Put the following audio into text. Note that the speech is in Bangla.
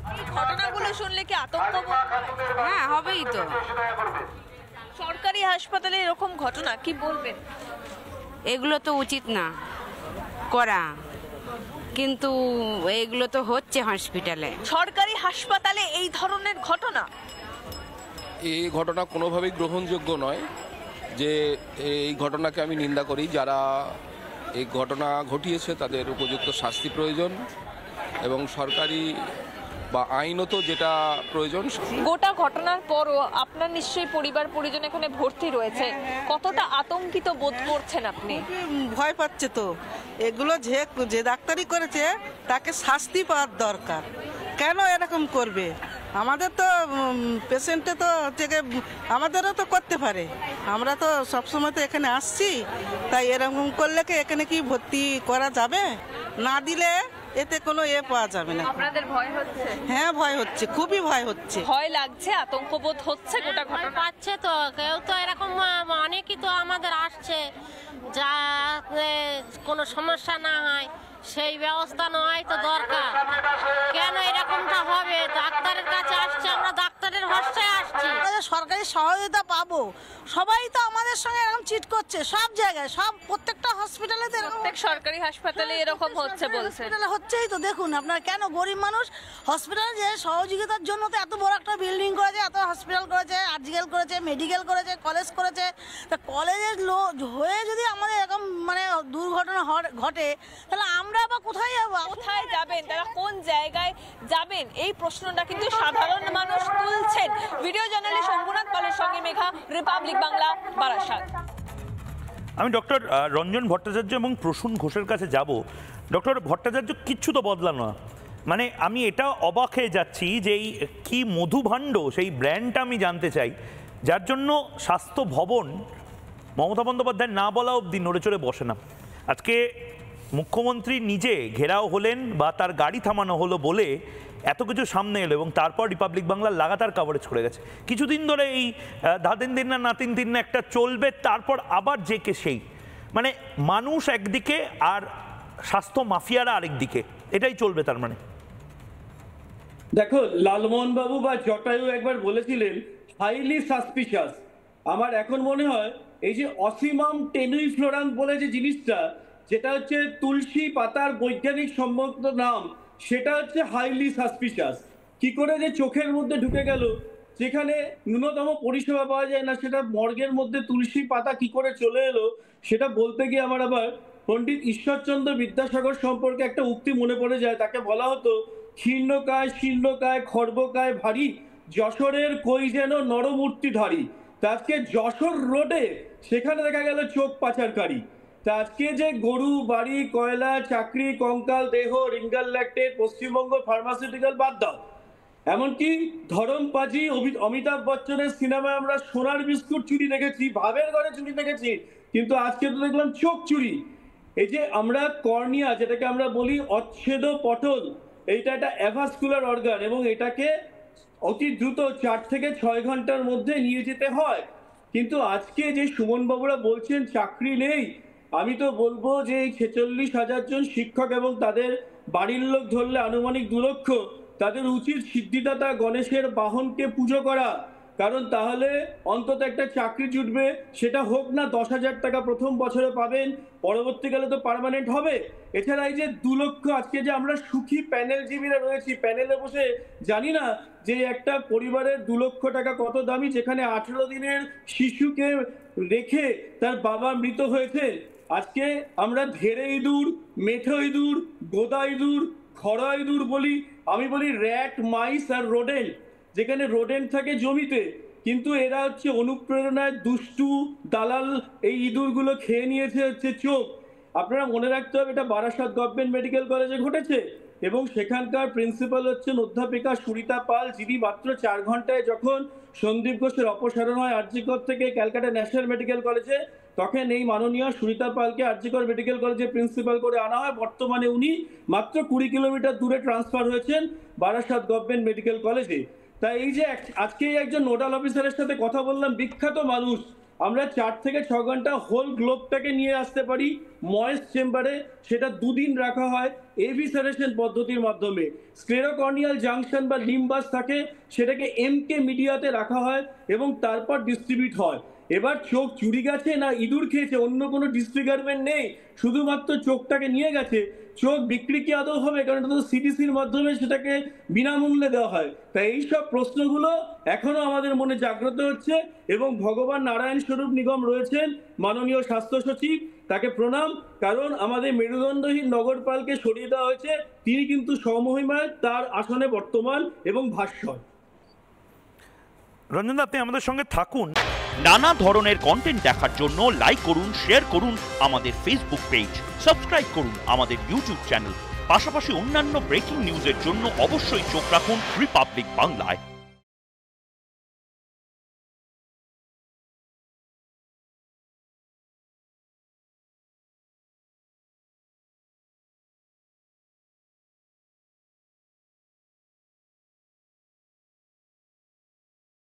এই ঘটনাগুলো শুনলে কি আতঙ্ক বোধ হয়? হ্যাঁ, হবেই তো। সরকারি হাসপাতালে এরকম ঘটনা কি বলবেন? এগুলো তো উচিত না করা, কিন্তু এগুলো তো হচ্ছে হসপিটালে। সরকারি হাসপাতালে এই ধরনের ঘটনা, এই ঘটনা কোনোভাবেই গ্রহণযোগ্য নয়। যে এই ঘটনাকে আমি নিন্দা করি। যারা এই ঘটনা ঘটিয়েছে তাদের উপযুক্ত শাস্তি প্রয়োজন এবং সরকারি বা আইনত যেটা প্রয়োজন। গোটা ঘটনার পরও আপনার নিশ্চয়ই পরিবার পরিজন এখানে ভর্তি রয়েছে, কতটা আতঙ্কিত বোধ করছেন আপনি? ভয় পাচ্ছে তো। এগুলো যে ডাক্তারি করেছে তাকে শাস্তি পাওয়ার দরকার। কেন এরকম করবে? আমাদের তো পেশেন্টে তো থেকে আমাদেরও তো করতে পারে। আমরা তো সবসময় তো এখানে আসছি, তাই এরকম করলে কি এখানে কি ভর্তি করা যাবে? না দিলে এতে কোনো পাওয়া যাবে না। আপনাদের ভয় হচ্ছে? হ্যাঁ, ভয় হচ্ছে, খুবই ভয় হচ্ছে। ভয় লাগছে, আতঙ্ক বোধ হচ্ছে গোটা ঘটনা পাচ্ছে তো। কেউ তো এরকম অনেকই তো আমাদের আসছে, যা কোনো সমস্যা না হয় সেই ব্যবস্থা নেওয়াই তো দরকার। কেন এরকমটা হবে? ডাক্তারের কাছে আসছে, আমরা ডাক্তারের ভরসায় আসছি। সরকারি সহযোগিতা পাবো, সবাই তো আমাদের সঙ্গে এরকম চিট করছে সব জায়গায়, সব প্রত্যেকটা হসপিটালে তো এরকম। প্রত্যেক সরকারি হাসপাতালে এরকম হচ্ছে বলছেন? হচ্ছেই তো। দেখুন আপনার, কেন গরিব মানুষ হসপিটালে যে সহযোগিতার জন্য তো এত বড় একটা বিল্ডিং করেছে, এত হসপিটাল করেছে, আর্জিক্যাল করেছে, মেডিকেল করেছে, কলেজ করেছে। তা কলেজের হয়ে যদি আমাদের এরকম মানে দুর্ঘটনা ঘটে, তাহলে আমরা বা কোথায় যাবো? কোথায় যাবেন তারা, কোন জায়গায় যাবেন, এই প্রশ্নটা কিন্তু সাধারণ মানুষ তুলছেন। ভিডিও জার্নালিস্ট শম্ভুনাথ পালের সঙ্গে মেঘা, রিপাবলিক বাংলা, বারাসাত। আমি ডক্টর রঞ্জন ভট্টাচার্য এবং প্রসূন ঘোষের কাছে যাব। ডক্টর ভট্টাচার্য, কিচ্ছু তো বদলানো না। মানে আমি এটা অবাক হয়ে যাচ্ছি যে এই কি মধুভাণ্ড, সেই ব্র্যান্ডটা আমি জানতে চাই, যার জন্য স্বাস্থ্য ভবন মমতা বন্দ্যোপাধ্যায় না বলা অবধি নড়ে চড়ে বসে না। আজকে মুখ্যমন্ত্রী নিজে ঘেরাও হলেন বা তার গাড়ি থামানো হলো বলে এত কিছু সামনে এলো, এবং তারপর রিপাবলিক বাংলার লাগাতার কভারেজ করে গেছে। কিছুদিন ধরে এই ধাতিন দিন না নাতিন দিন না একটা চলবে, তারপর আবার যে কে সেই, মানে মানুষ একদিকে আর স্বাস্থ্য মাফিয়ারা আরেক দিকে, এটাই চলবে তার মানে। দেখো, লালমোহন বাবু বা জটায়ু একবার বলেছিলেন হাইলি সাসপিশাস। আমার এখন মনে হয় এই যে অসিমাম টেনুইফ্লোরাম বলে যে জিনিসটা, যেটা হচ্ছে তুলসী পাতার বৈজ্ঞানিক সম্মত নাম, সেটা হচ্ছে হাইলি সাসপিশাস। কি করে যে চোখের মধ্যে ঢুকে গেল, যেখানে ন্যূনতম পরিষেবা পাওয়া যায় না, সেটা মর্গের মধ্যে তুলসী পাতা কি করে চলে এলো, সেটা বলতে গিয়ে আমার আবার পণ্ডিত ঈশ্বরচন্দ্র বিদ্যাসাগর সম্পর্কে একটা উক্তি মনে পড়ে যায়। তাকে বলা হতো, ক্ষীর্ণকায় শীর্ণকায় খর্বকায় ভারী, যশোরের কই যেন নরমূর্তিধারী। তা আজকে যশোর রোডে সেখানে দেখা গেল চোখ পাচারকারী। তা আজকে যে গরু বাড়ি কয়লা চাকরি কঙ্কাল দেহ রিঙ্গাল ল্যাকটেট পশ্চিমবঙ্গ ফার্মাসিউটিক্যাল বাদ দাও, এমনকি ধরমপাজি অমিতাভ বচ্চনের সিনেমায় আমরা সোনার বিস্কুট চুরি দেখেছি, ভাবের ঘরে চুরি দেখেছি, কিন্তু আজকে তো দেখলাম চোখ চুরি। এই যে আমরা কর্নিয়া, যেটাকে আমরা বলি অচ্ছেদ পটল, এইটা একটা অ্যাভাসকুলার অর্গান এবং এটাকে অতি দ্রুত 4 থেকে 6 ঘন্টার মধ্যে নিয়ে যেতে হয়। কিন্তু আজকে যে সুমন বাবুরা বলছেন চাকরি নেই, আমি তো বলবো যে এই 46,000 জন শিক্ষক এবং তাদের বাড়ির লোক ধরলে আনুমানিক 2 লক্ষ, তাদের উচিত সিদ্ধিদাতা গণেশের বাহনকে পুজো করা, কারণ তাহলে অন্তত একটা চাকরি জুটবে। সেটা হোক না 10,000 টাকা প্রথম বছরে পাবেন, পরবর্তীকালে তো পার্মানেন্ট হবে। এছাড়া এই যে 2 লক্ষ, আজকে যে আমরা সুখী প্যানেলজীবীরা রয়েছি, প্যানেলে বসে জানি না যে একটা পরিবারের 2 লক্ষ টাকা কত দামি, যেখানে 18 দিনের শিশুকে রেখে তার বাবা মৃত হয়েছে। আজকে আমরা ধেড়ে ইঁদুর, মেঠো ইঁদুর, গোদা ইঁদুর, খড়া ইঁদুর বলি, আমি বলি র্যাট মাইস আর রোডেন্ট, যেখানে রোডেন্ট থাকে জমিতে, কিন্তু এরা হচ্ছে অনুপ্রেরণায় দুষ্টু দালাল, এই ইঁদুরগুলো খেয়ে নিয়েছে হচ্ছে চোখ। আপনারা মনে রাখতে হবে, এটা বারাসাত গভর্নমেন্ট মেডিকেল কলেজে ঘটেছে এবং সেখানকার প্রিন্সিপাল হচ্ছেন অধ্যাপিকা সুরিতা পাল, যিনি মাত্র 4 ঘন্টায় যখন সন্দীপ ঘোষের অপসারণ হয় আরজিকর থেকে ক্যালকাটা ন্যাশনাল মেডিকেল কলেজে, তখন এই মাননীয় সুরিতা পালকে আরজিকর মেডিকেল কলেজে প্রিন্সিপাল করে আনা হয়। বর্তমানে উনি মাত্র 20 কিলোমিটার দূরে ট্রান্সফার হয়েছেন বারাসাত গভর্নমেন্ট মেডিকেল কলেজে। তাই এই যে আজকে একজন নোডাল অফিসারের সাথে কথা বললাম, বিখ্যাত মানুষ, আমরা 4 থেকে 6 ঘন্টা হোল গ্লোবটাকে নিয়ে আসতে পারি ময়েস্ট চেম্বারে, সেটা 2 দিন রাখা হয় এভিসারেশন পদ্ধতির মাধ্যমে। স্ক্লেরোকর্নিয়াল জাংশন বা লিম্বাস থাকে, সেটাকে এমকে মিডিয়াতে রাখা হয় এবং তারপর ডিস্ট্রিবিউট হয়। এবার চোখ চুরি গেছে না ইঁদুর খেয়েছে, অন্য কোনো ডিসফিগারমেন্ট নেই, শুধুমাত্র চোখটাকে নিয়ে গেছে, চোখ বিক্রি কি আদৌ হবে? কারণ এটা তো সিটিসির মাধ্যমে সেটাকে বিনামূল্যে দেওয়া হয়। তাই এইসব প্রশ্নগুলো এখনো আমাদের মনে জাগ্রত হচ্ছে এবং ভগবান নারায়ণ স্বরূপ নিগম রয়েছেন মাননীয় স্বাস্থ্য সচিব, তাকে প্রণাম, কারণ আমাদের মেরুদণ্ডহীন নগরপালকে সরিয়ে দেওয়া হয়েছে, তিনি কিন্তু স্বমহিমায় তার আসনে বর্তমান এবং ভাস্বর। রঞ্জন দা, আপনি আমাদের সঙ্গে থাকুন। নানা ধরনের কন্টেন্ট দেখার জন্য লাইক করুন, শেয়ার করুন আমাদের ফেসবুক পেজ, সাবস্ক্রাইব করুন আমাদের ইউটিউব চ্যানেল। পাশাপাশি অন্যান্য ব্রেকিং নিউজের জন্য অবশ্যই চোখ রাখুন রিপাবলিক বাংলায়।